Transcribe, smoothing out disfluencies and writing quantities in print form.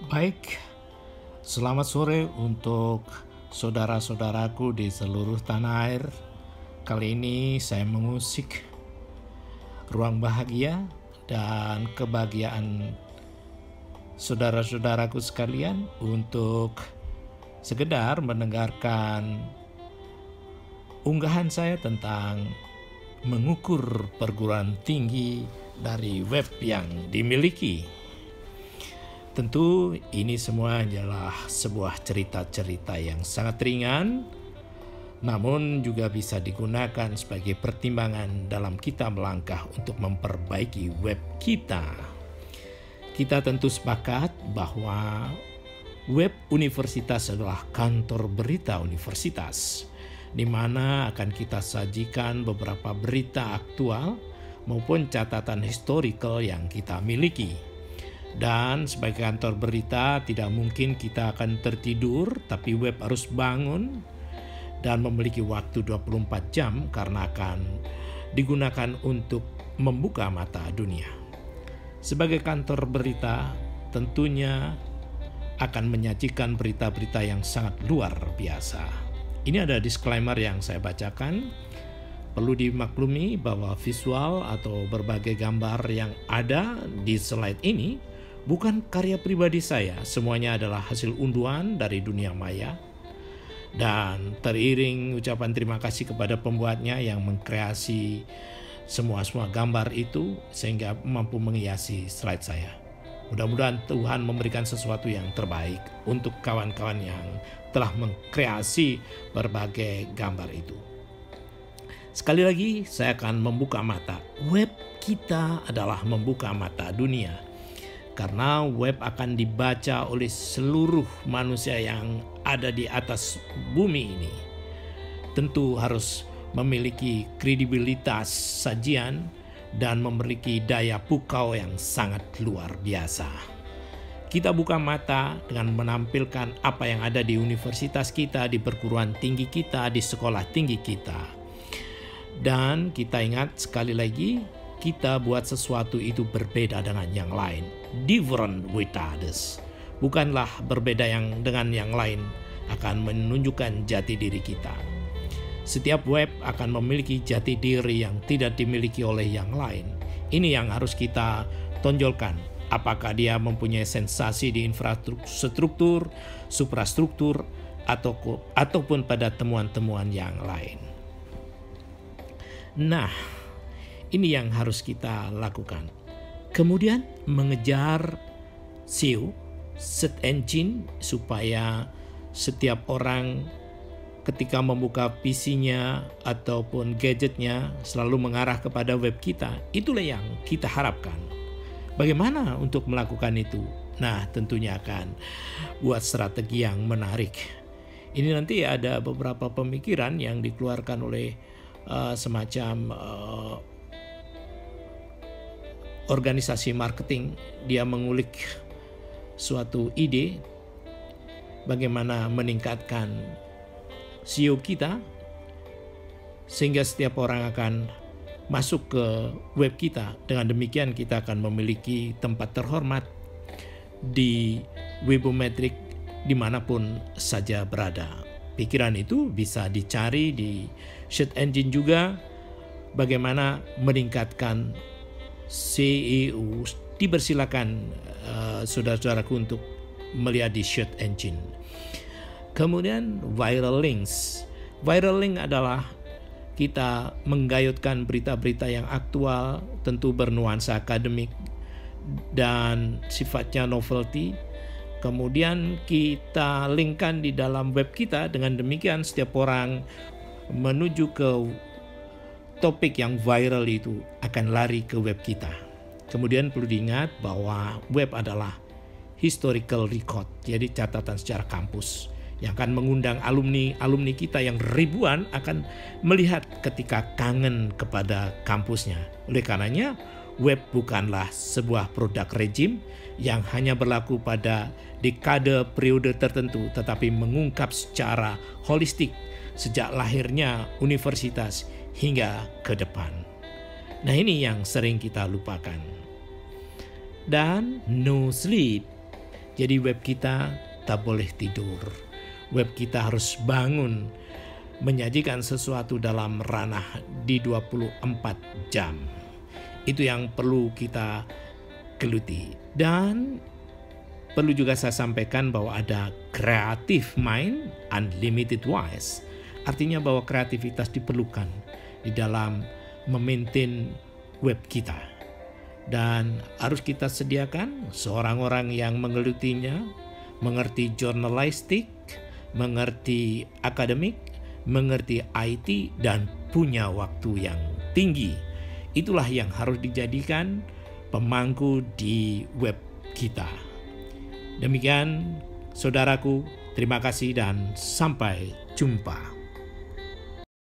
Baik, selamat sore untuk saudara-saudaraku di seluruh tanah air. Kali ini saya mengusik ruang bahagia dan kebahagiaan saudara-saudaraku sekalian untuk sekedar mendengarkan unggahan saya tentang mengukur perguruan tinggi dari web yang dimiliki. Tentu ini semua adalah sebuah cerita-cerita yang sangat ringan, namun juga bisa digunakan sebagai pertimbangan dalam kita melangkah untuk memperbaiki web kita. Kita tentu sepakat bahwa web universitas adalah kantor berita universitas, di mana akan kita sajikan beberapa berita aktual maupun catatan historical yang kita miliki. Dan sebagai kantor berita tidak mungkin kita akan tertidur, tapi web harus bangun dan memiliki waktu 24 jam karena akan digunakan untuk membuka mata dunia. Sebagai kantor berita tentunya akan menyajikan berita-berita yang sangat luar biasa. Ini ada disclaimer yang saya bacakan. Perlu dimaklumi bahwa visual atau berbagai gambar yang ada di slide ini bukan karya pribadi saya, semuanya adalah hasil unduan dari dunia maya. Dan teriring ucapan terima kasih kepada pembuatnya yang mengkreasi semua gambar itu sehingga mampu menghiasi slide saya. Mudah-mudahan Tuhan memberikan sesuatu yang terbaik untuk kawan-kawan yang telah mengkreasi berbagai gambar itu. Sekali lagi saya akan membuka mata. Web kita adalah membuka mata dunia. Karena web akan dibaca oleh seluruh manusia yang ada di atas bumi ini. Tentu harus memiliki kredibilitas sajian dan memiliki daya pukau yang sangat luar biasa. Kita buka mata dengan menampilkan apa yang ada di universitas kita, di perguruan tinggi kita, di sekolah tinggi kita. Dan kita ingat sekali lagi, kita buat sesuatu itu berbeda dengan yang lain. Different with others. Bukanlah berbeda dengan yang lain akan menunjukkan jati diri kita. Setiap web akan memiliki jati diri yang tidak dimiliki oleh yang lain. Ini yang harus kita tonjolkan. Apakah dia mempunyai sensasi di infrastruktur, suprastruktur, ataupun pada temuan-temuan yang lain. Nah, ini yang harus kita lakukan. Kemudian mengejar SEO, search engine, supaya setiap orang ketika membuka PC-nya ataupun gadgetnya selalu mengarah kepada web kita. Itulah yang kita harapkan. Bagaimana untuk melakukan itu? Nah, tentunya akan buat strategi yang menarik. Ini nanti ada beberapa pemikiran yang dikeluarkan oleh semacam organisasi marketing. Dia mengulik suatu ide bagaimana meningkatkan SEO kita sehingga setiap orang akan masuk ke web kita. Dengan demikian kita akan memiliki tempat terhormat di Webometric dimanapun saja berada. Pikiran itu bisa dicari di search engine juga, bagaimana meningkatkan SEO. Dipersilakan saudara-saudaraku untuk melihat di search engine. Kemudian viral links. Viral link adalah kita menggayutkan berita-berita yang aktual, tentu bernuansa akademik dan sifatnya novelty. Kemudian kita linkkan di dalam web kita. Dengan demikian setiap orang menuju ke topik yang viral itu akan lari ke web kita. Kemudian perlu diingat bahwa web adalah historical record, jadi catatan sejarah kampus yang akan mengundang alumni kita yang ribuan akan melihat ketika kangen kepada kampusnya. Oleh karenanya, web bukanlah sebuah produk rejim yang hanya berlaku pada dekade periode tertentu, tetapi mengungkap secara holistik sejak lahirnya universitas hingga ke depan. Nah, ini yang sering kita lupakan. Dan no sleep. Jadi web kita tak boleh tidur. Web kita harus bangun menyajikan sesuatu dalam ranah di 24 jam. Itu yang perlu kita geluti. Dan perlu juga saya sampaikan bahwa ada creative mind, unlimited wise. Artinya bahwa kreativitas diperlukan di dalam memaintain web kita. Dan harus kita sediakan seorang orang yang menggelutinya, mengerti jurnalistik, mengerti akademik, mengerti IT, dan punya waktu yang tinggi. Itulah yang harus dijadikan pemangku di web kita. Demikian, saudaraku, terima kasih dan sampai jumpa.